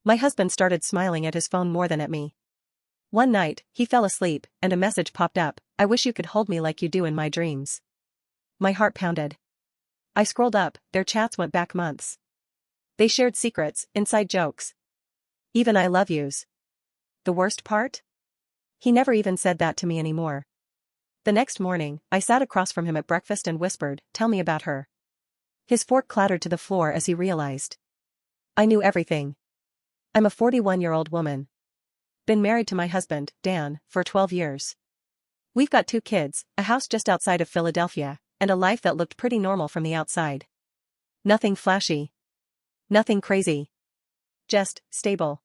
My husband started smiling at his phone more than at me. One night, he fell asleep, and a message popped up, "I wish you could hold me like you do in my dreams." My heart pounded. I scrolled up, their chats went back months. They shared secrets, inside jokes. Even I love yous. The worst part? He never even said that to me anymore. The next morning, I sat across from him at breakfast and whispered, "Tell me about her." His fork clattered to the floor as he realized. I knew everything. I'm a 41-year-old woman. Been married to my husband, Dan, for 12 years. We've got 2 kids, a house just outside of Philadelphia, and a life that looked pretty normal from the outside. Nothing flashy. Nothing crazy. Just stable.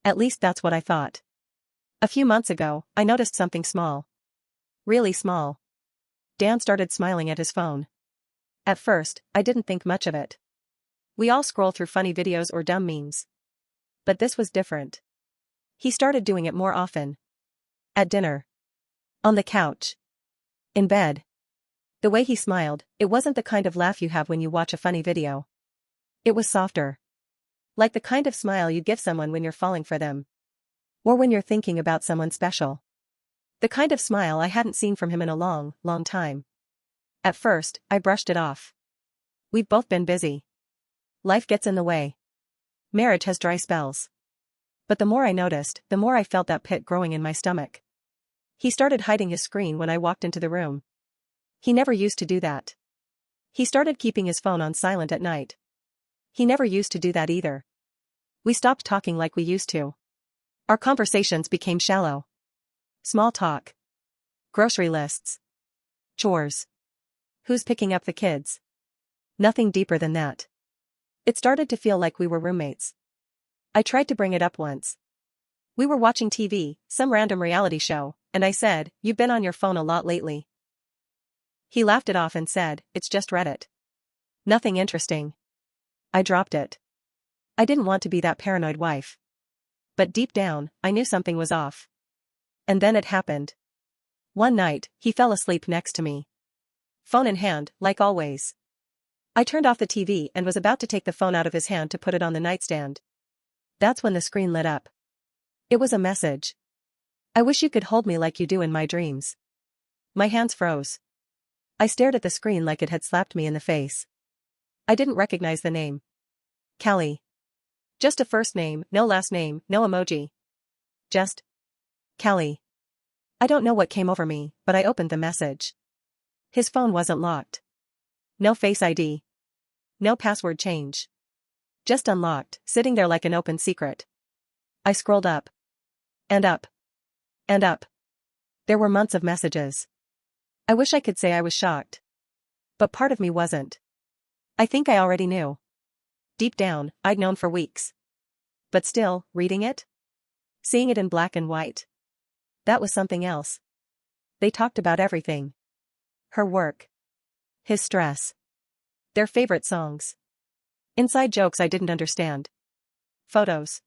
At least that's what I thought. A few months ago, I noticed something small. Really small. Dan started smiling at his phone. At first, I didn't think much of it. We all scroll through funny videos or dumb memes. But this was different. He started doing it more often. At dinner. On the couch. In bed. The way he smiled, it wasn't the kind of laugh you have when you watch a funny video. It was softer. Like the kind of smile you give someone when you're falling for them. Or when you're thinking about someone special. The kind of smile I hadn't seen from him in a long, long time. At first, I brushed it off. We've both been busy. Life gets in the way. Marriage has dry spells. But the more I noticed, the more I felt that pit growing in my stomach. He started hiding his screen when I walked into the room. He never used to do that. He started keeping his phone on silent at night. He never used to do that either. We stopped talking like we used to. Our conversations became shallow. Small talk. Grocery lists. Chores. Who's picking up the kids? Nothing deeper than that. It started to feel like we were roommates. I tried to bring it up once. We were watching TV, some random reality show, and I said, "You've been on your phone a lot lately." He laughed it off and said, "It's just Reddit. Nothing interesting." I dropped it. I didn't want to be that paranoid wife. But deep down, I knew something was off. And then it happened. One night, he fell asleep next to me. Phone in hand, like always. I turned off the TV and was about to take the phone out of his hand to put it on the nightstand. That's when the screen lit up. It was a message. "I wish you could hold me like you do in my dreams." My hands froze. I stared at the screen like it had slapped me in the face. I didn't recognize the name. Callie. Just a first name, no last name, no emoji. Just Callie. I don't know what came over me, but I opened the message. His phone wasn't locked. No Face ID. No password change. Just unlocked, sitting there like an open secret. I scrolled up. And up. And up. There were months of messages. I wish I could say I was shocked. But part of me wasn't. I think I already knew. Deep down, I'd known for weeks. But still, reading it? Seeing it in black and white. That was something else. They talked about everything. Her work. His stress. Their favorite songs. Inside jokes I didn't understand. Photos.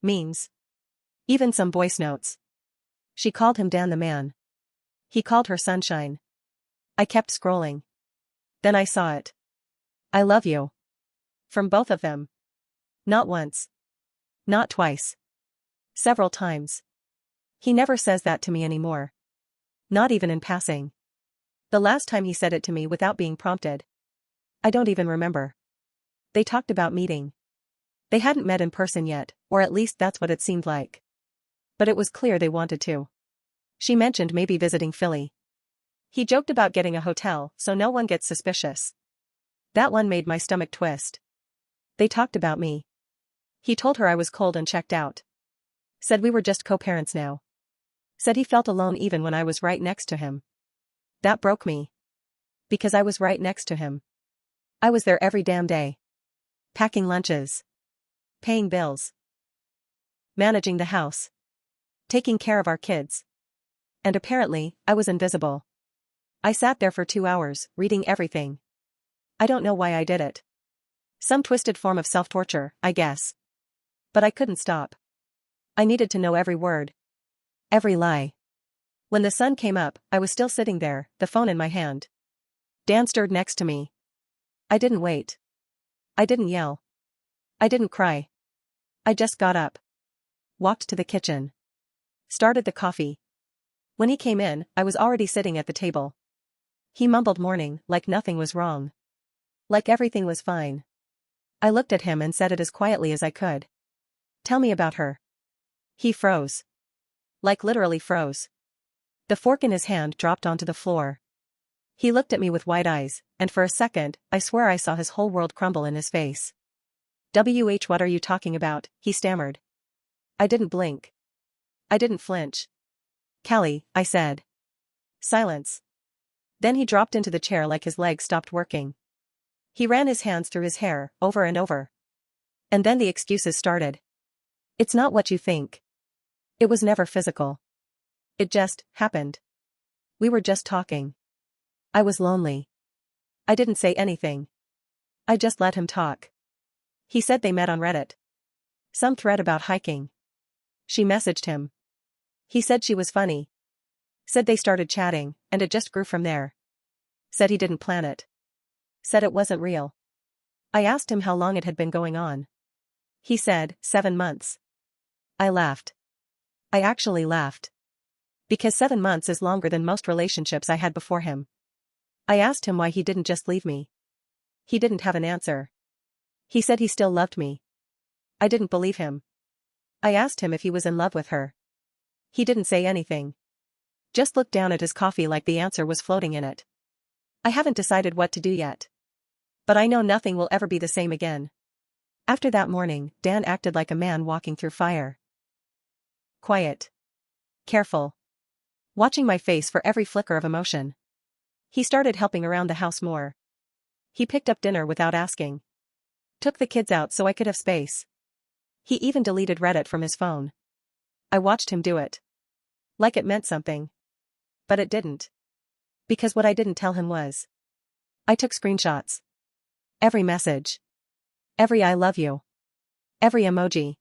Memes. Even some voice notes. She called him Dan the man. He called her Sunshine. I kept scrolling. Then I saw it. "I love you." From both of them. Not once. Not twice. Several times. He never says that to me anymore. Not even in passing. The last time he said it to me without being prompted. I don't even remember. They talked about meeting. They hadn't met in person yet, or at least that's what it seemed like. But it was clear they wanted to. She mentioned maybe visiting Philly. He joked about getting a hotel so no one gets suspicious. That one made my stomach twist. They talked about me. He told her I was cold and checked out. Said we were just co-parents now. Said he felt alone even when I was right next to him. That broke me. Because I was right next to him. I was there every damn day. Packing lunches. Paying bills. Managing the house. Taking care of our kids. And apparently, I was invisible. I sat there for 2 hours, reading everything. I don't know why I did it. Some twisted form of self-torture, I guess. But I couldn't stop. I needed to know every word. Every lie. When the sun came up, I was still sitting there, the phone in my hand. Dan stirred next to me. I didn't wait. I didn't yell. I didn't cry. I just got up. Walked to the kitchen. Started the coffee. When he came in, I was already sitting at the table. He mumbled morning, like nothing was wrong. Like everything was fine. I looked at him and said it as quietly as I could. Tell me about her. He froze. Like literally froze. The fork in his hand dropped onto the floor. He looked at me with wide eyes, and for a second, I swear I saw his whole world crumble in his face. What are you talking about? He stammered. I didn't blink. I didn't flinch. Callie, I said. Silence. Then he dropped into the chair like his legs stopped working. He ran his hands through his hair, over and over. And then the excuses started. It's not what you think. It was never physical. It just happened. We were just talking. I was lonely. I didn't say anything. I just let him talk. He said they met on Reddit. Some thread about hiking. She messaged him. He said she was funny. Said they started chatting, and it just grew from there. Said he didn't plan it. Said it wasn't real. I asked him how long it had been going on. He said, 7 months. I laughed. I actually laughed. Because 7 months is longer than most relationships I had before him. I asked him why he didn't just leave me. He didn't have an answer. He said he still loved me. I didn't believe him. I asked him if he was in love with her. He didn't say anything. Just looked down at his coffee like the answer was floating in it. I haven't decided what to do yet. But I know nothing will ever be the same again. After that morning, Dan acted like a man walking through fire. Quiet. Careful. Watching my face for every flicker of emotion. He started helping around the house more. He picked up dinner without asking. Took the kids out so I could have space. He even deleted Reddit from his phone. I watched him do it. Like it meant something. But it didn't. Because what I didn't tell him was. I took screenshots. Every message. Every I love you. Every emoji.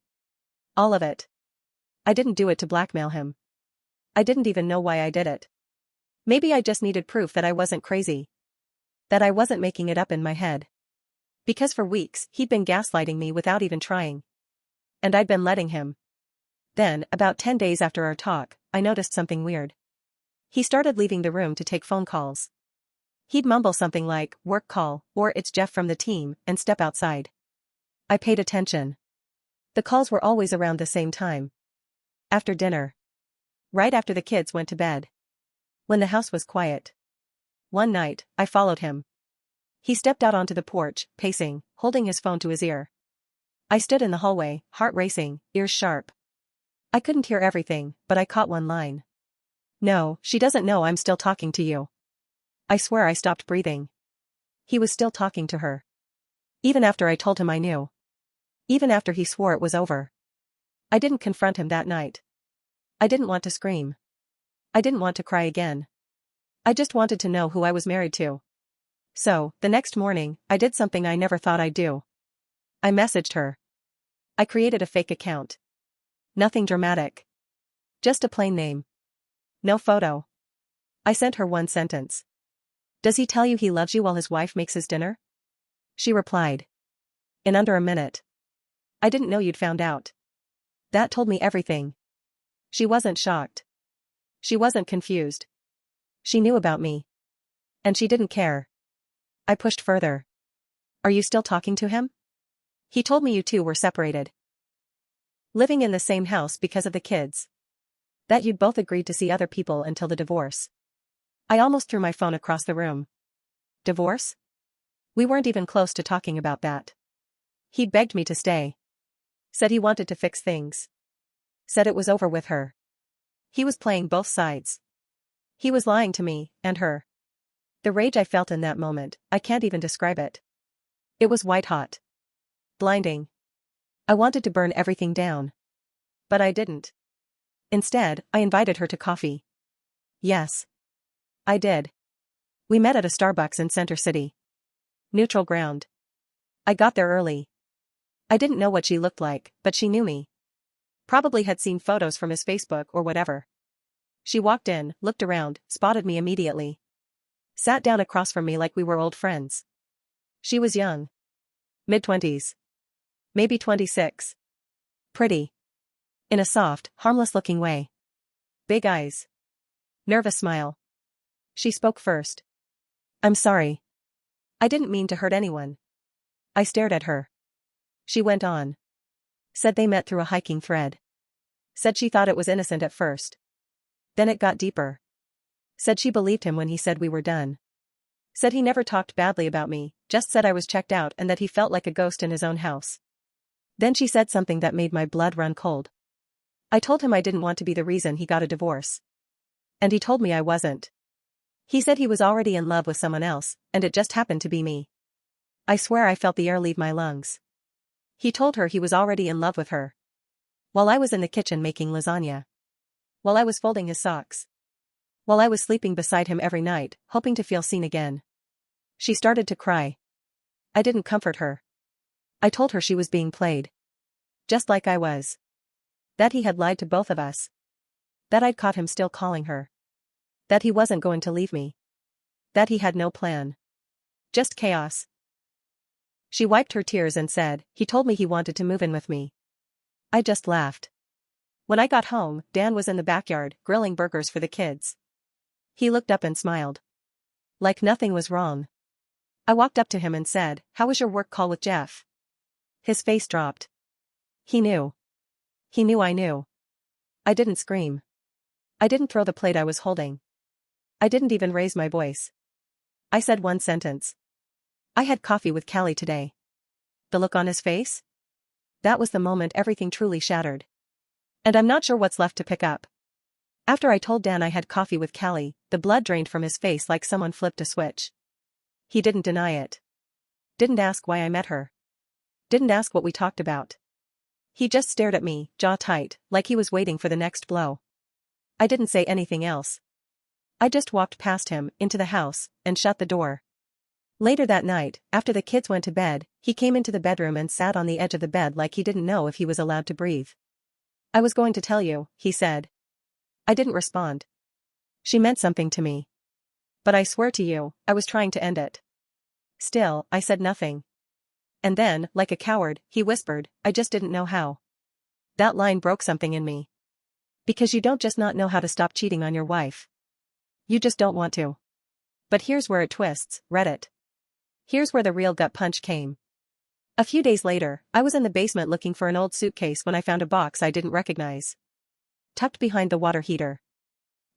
All of it. I didn't do it to blackmail him. I didn't even know why I did it. Maybe I just needed proof that I wasn't crazy. That I wasn't making it up in my head. Because for weeks, he'd been gaslighting me without even trying. And I'd been letting him. Then, about 10 days after our talk, I noticed something weird. He started leaving the room to take phone calls. He'd mumble something like, work call, or it's Jeff from the team, and step outside. I paid attention. The calls were always around the same time. After dinner. Right after the kids went to bed. When the house was quiet. One night, I followed him. He stepped out onto the porch, pacing, holding his phone to his ear. I stood in the hallway, heart racing, ears sharp. I couldn't hear everything, but I caught one line. No, she doesn't know I'm still talking to you. I swear I stopped breathing. He was still talking to her. Even after I told him I knew. Even after he swore it was over. I didn't confront him that night. I didn't want to scream. I didn't want to cry again. I just wanted to know who I was married to. So, the next morning, I did something I never thought I'd do. I messaged her. I created a fake account. Nothing dramatic. Just a plain name. No photo. I sent her one sentence. Does he tell you he loves you while his wife makes his dinner? She replied. In under a minute. I didn't know you'd found out. That told me everything. She wasn't shocked. She wasn't confused. She knew about me. And she didn't care. I pushed further. Are you still talking to him? He told me you two were separated. Living in the same house because of the kids. That you'd both agreed to see other people until the divorce. I almost threw my phone across the room. Divorce? We weren't even close to talking about that. He'd begged me to stay. Said he wanted to fix things. Said it was over with her. He was playing both sides. He was lying to me, and her. The rage I felt in that moment, I can't even describe it. It was white hot. Blinding. I wanted to burn everything down. But I didn't. Instead, I invited her to coffee. Yes. I did. We met at a Starbucks in Center City. Neutral ground. I got there early. I didn't know what she looked like, but she knew me. Probably had seen photos from his Facebook or whatever. She walked in, looked around, spotted me immediately. Sat down across from me like we were old friends. She was young. Mid-20s. Maybe 26. Pretty. In a soft, harmless-looking way. Big eyes. Nervous smile. She spoke first. I'm sorry. I didn't mean to hurt anyone. I stared at her. She went on. Said they met through a hiking thread. Said she thought it was innocent at first. Then it got deeper. Said she believed him when he said we were done. Said he never talked badly about me, just said I was checked out and that he felt like a ghost in his own house. Then she said something that made my blood run cold. I told him I didn't want to be the reason he got a divorce. And he told me I wasn't. He said he was already in love with someone else, and it just happened to be me. I swear I felt the air leave my lungs. He told her he was already in love with her. While I was in the kitchen making lasagna. While I was folding his socks. While I was sleeping beside him every night, hoping to feel seen again. She started to cry. I didn't comfort her. I told her she was being played. Just like I was. That he had lied to both of us. That I'd caught him still calling her. That he wasn't going to leave me. That he had no plan. Just chaos. She wiped her tears and said, he told me he wanted to move in with me. I just laughed. When I got home, Dan was in the backyard, grilling burgers for the kids. He looked up and smiled. Like nothing was wrong. I walked up to him and said, how was your work call with Jeff? His face dropped. He knew. He knew I knew. I didn't scream. I didn't throw the plate I was holding. I didn't even raise my voice. I said one sentence. I had coffee with Callie today. The look on his face? That was the moment everything truly shattered. And I'm not sure what's left to pick up. After I told Dan I had coffee with Callie, the blood drained from his face like someone flipped a switch. He didn't deny it. Didn't ask why I met her. Didn't ask what we talked about. He just stared at me, jaw tight, like he was waiting for the next blow. I didn't say anything else. I just walked past him, into the house, and shut the door. Later that night, after the kids went to bed, he came into the bedroom and sat on the edge of the bed like he didn't know if he was allowed to breathe. I was going to tell you, he said. I didn't respond. She meant something to me. But I swear to you, I was trying to end it. Still, I said nothing. And then, like a coward, he whispered, I just didn't know how. That line broke something in me. Because you don't just not know how to stop cheating on your wife. You just don't want to. But here's where it twists, Reddit. Here's where the real gut punch came. A few days later, I was in the basement looking for an old suitcase when I found a box I didn't recognize. Tucked behind the water heater.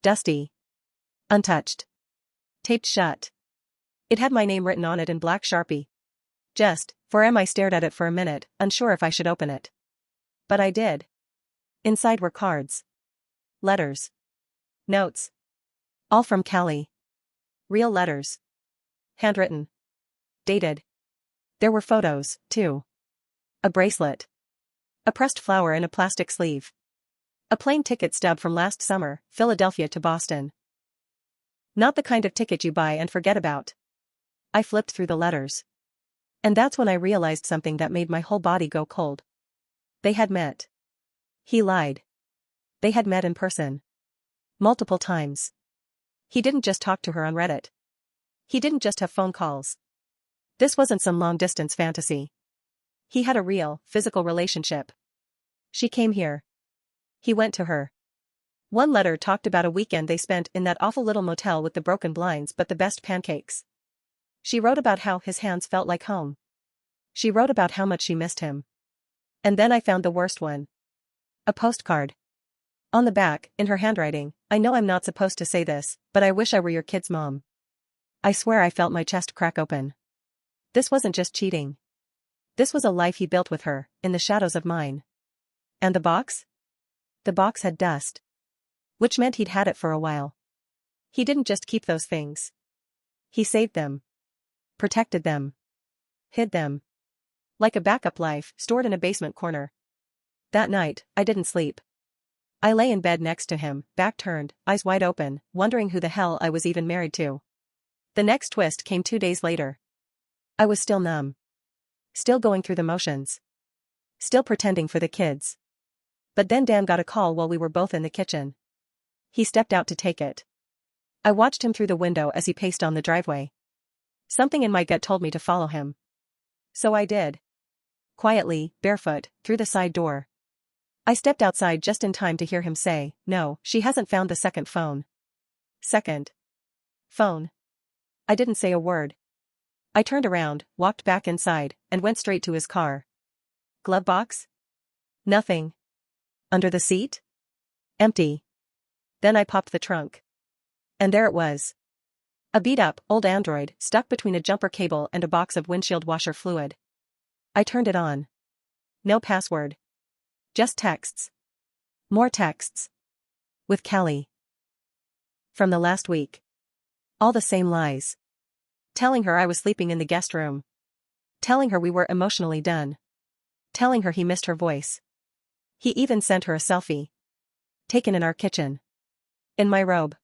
Dusty. Untouched. Taped shut. It had my name written on it in black Sharpie. I stared at it for a minute, unsure if I should open it. But I did. Inside were cards. Letters. Notes. All from Callie. Real letters. Handwritten. Dated. There were photos, too. A bracelet. A pressed flower in a plastic sleeve. A plane ticket stub from last summer, Philadelphia to Boston. Not the kind of ticket you buy and forget about. I flipped through the letters. And that's when I realized something that made my whole body go cold. They had met. He lied. They had met in person. Multiple times. He didn't just talk to her on Reddit. He didn't just have phone calls. This wasn't some long-distance fantasy. He had a real, physical relationship. She came here. He went to her. One letter talked about a weekend they spent in that awful little motel with the broken blinds but the best pancakes. She wrote about how his hands felt like home. She wrote about how much she missed him. And then I found the worst one. A postcard. On the back, in her handwriting, I know I'm not supposed to say this, but I wish I were your kid's mom. I swear I felt my chest crack open. This wasn't just cheating. This was a life he built with her, in the shadows of mine. And the box? The box had dust. Which meant he'd had it for a while. He didn't just keep those things. He saved them. Protected them. Hid them. Like a backup life, stored in a basement corner. That night, I didn't sleep. I lay in bed next to him, back turned, eyes wide open, wondering who the hell I was even married to. The next twist came 2 days later. I was still numb. Still going through the motions. Still pretending for the kids. But then Dan got a call while we were both in the kitchen. He stepped out to take it. I watched him through the window as he paced on the driveway. Something in my gut told me to follow him. So I did. Quietly, barefoot, through the side door. I stepped outside just in time to hear him say, "No, she hasn't found the second phone." Second phone. I didn't say a word. I turned around, walked back inside, and went straight to his car. Glove box? Nothing. Under the seat? Empty. Then I popped the trunk. And there it was. A beat-up, old Android, stuck between a jumper cable and a box of windshield washer fluid. I turned it on. No password. Just texts. More texts. With Kelly. From the last week. All the same lies. Telling her I was sleeping in the guest room. Telling her we were emotionally done. Telling her he missed her voice. He even sent her a selfie. Taken in our kitchen. In my robe.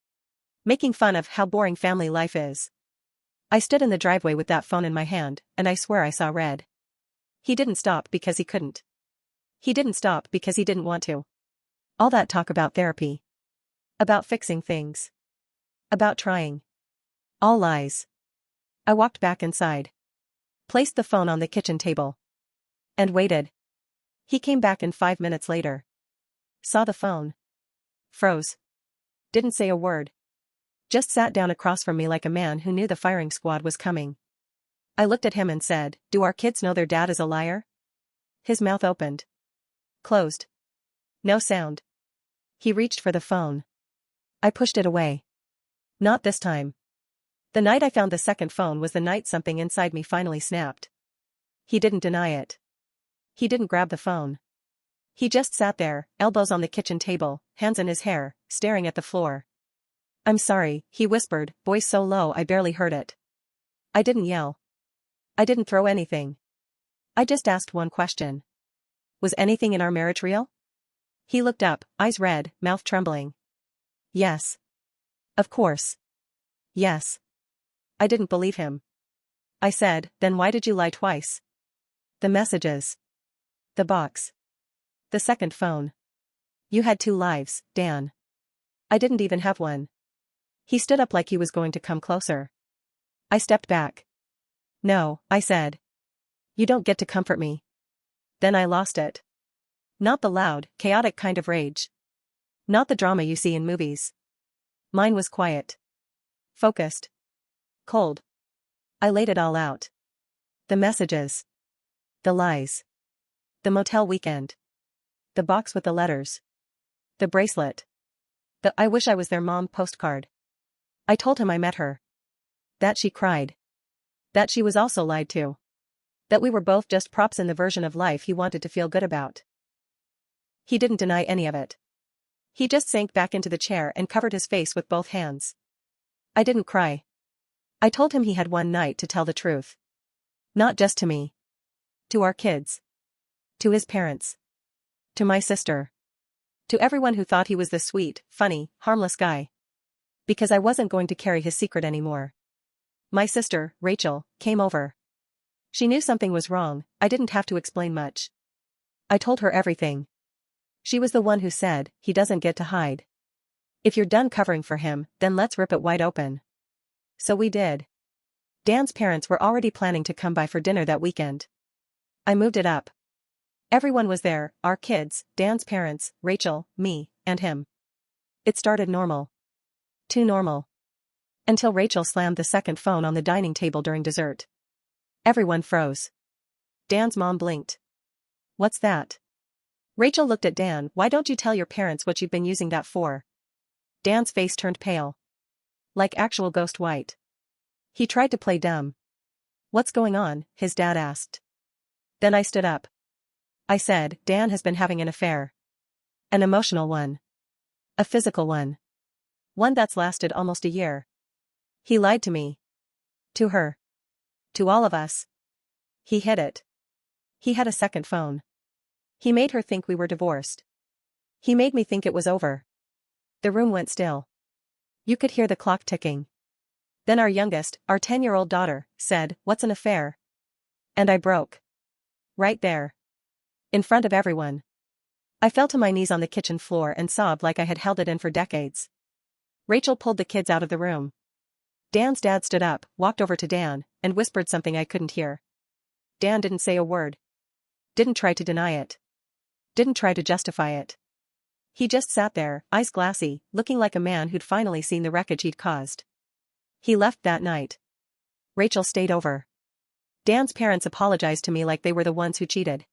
Making fun of how boring family life is. I stood in the driveway with that phone in my hand, and I swear I saw red. He didn't stop because he couldn't. He didn't stop because he didn't want to. All that talk about therapy. About fixing things. About trying. All lies. I walked back inside. Placed the phone on the kitchen table. And waited. He came back in 5 minutes later. Saw the phone. Froze. Didn't say a word. Just sat down across from me like a man who knew the firing squad was coming. I looked at him and said, "Do our kids know their dad is a liar?" His mouth opened. Closed. No sound. He reached for the phone. I pushed it away. Not this time. The night I found the second phone was the night something inside me finally snapped. He didn't deny it. He didn't grab the phone. He just sat there, elbows on the kitchen table, hands in his hair, staring at the floor. "I'm sorry," he whispered, voice so low I barely heard it. I didn't yell. I didn't throw anything. I just asked one question. Was anything in our marriage real? He looked up, eyes red, mouth trembling. Yes. Of course. Yes. I didn't believe him. I said, "Then why did you lie twice?" The messages. The box. The second phone. You had 2 lives, Dan. I didn't even have one. He stood up like he was going to come closer. I stepped back. "No," I said. "You don't get to comfort me." Then I lost it. Not the loud, chaotic kind of rage. Not the drama you see in movies. Mine was quiet. Focused. Cold. I laid it all out. The messages. The lies. The motel weekend. The box with the letters. The bracelet. The "I wish I was their mom" postcard. I told him I met her. That she cried. That she was also lied to. That we were both just props in the version of life he wanted to feel good about. He didn't deny any of it. He just sank back into the chair and covered his face with both hands. I didn't cry. I told him he had one night to tell the truth. Not just to me. To our kids. To his parents. To my sister. To everyone who thought he was the sweet, funny, harmless guy. Because I wasn't going to carry his secret anymore. My sister, Rachel, came over. She knew something was wrong, I didn't have to explain much. I told her everything. She was the one who said, "He doesn't get to hide. If you're done covering for him, then let's rip it wide open." So we did. Dan's parents were already planning to come by for dinner that weekend. I moved it up. Everyone was there, our kids, Dan's parents, Rachel, me, and him. It started normal. Too normal. Until Rachel slammed the second phone on the dining table during dessert. Everyone froze. Dan's mom blinked. "What's that?" Rachel looked at Dan. "Why don't you tell your parents what you've been using that for?" Dan's face turned pale. Like actual ghost white. He tried to play dumb. "What's going on?" his dad asked. Then I stood up. I said, "Dan has been having an affair. An emotional one. A physical one. One that's lasted almost a year. He lied to me. To her. To all of us. He hid it. He had a second phone. He made her think we were divorced. He made me think it was over." The room went still. You could hear the clock ticking. Then our youngest, our 10-year-old daughter, said, "What's an affair?" And I broke. Right there. In front of everyone. I fell to my knees on the kitchen floor and sobbed like I had held it in for decades. Rachel pulled the kids out of the room. Dan's dad stood up, walked over to Dan, and whispered something I couldn't hear. Dan didn't say a word. Didn't try to deny it. didn't try to justify it. He just sat there, eyes glassy, looking like a man who'd finally seen the wreckage he'd caused. He left that night. Rachel stayed over. Dan's parents apologized to me like they were the ones who cheated.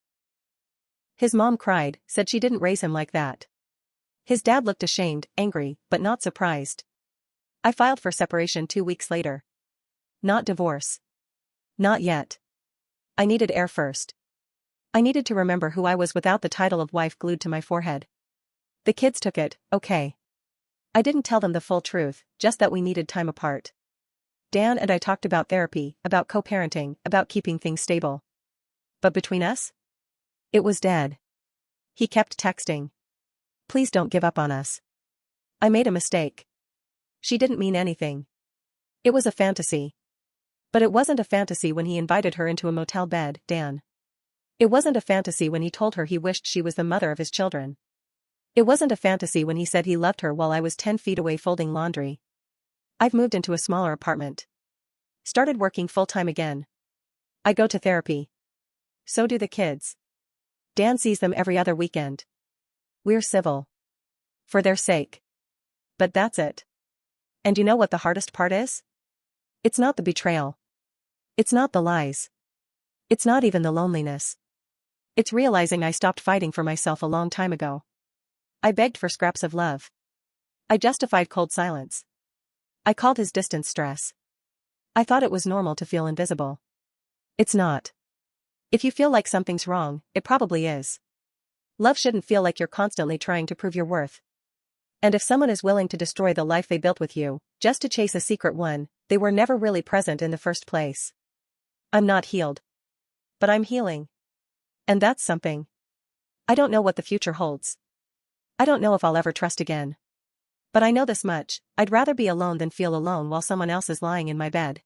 His mom cried, said she didn't raise him like that. His dad looked ashamed, angry, but not surprised. I filed for separation 2 weeks later. Not divorce. Not yet. I needed air first. I needed to remember who I was without the title of wife glued to my forehead. The kids took it, okay. I didn't tell them the full truth, just that we needed time apart. Dan and I talked about therapy, about co-parenting, about keeping things stable. But between us? It was dead. He kept texting. Please don't give up on us. I made a mistake. She didn't mean anything. It was a fantasy. But it wasn't a fantasy when he invited her into a motel bed, Dan. It wasn't a fantasy when he told her he wished she was the mother of his children. It wasn't a fantasy when he said he loved her while I was 10 feet away folding laundry. I've moved into a smaller apartment. Started working full-time again. I go to therapy. So do the kids. Dan sees them every other weekend. We're civil. For their sake. But that's it. And you know what the hardest part is? It's not the betrayal. It's not the lies. It's not even the loneliness. It's realizing I stopped fighting for myself a long time ago. I begged for scraps of love. I justified cold silence. I called his distance stress. I thought it was normal to feel invisible. It's not. If you feel like something's wrong, it probably is. Love shouldn't feel like you're constantly trying to prove your worth. And if someone is willing to destroy the life they built with you, just to chase a secret one, they were never really present in the first place. I'm not healed. But I'm healing. And that's something. I don't know what the future holds. I don't know if I'll ever trust again. But I know this much, I'd rather be alone than feel alone while someone else is lying in my bed.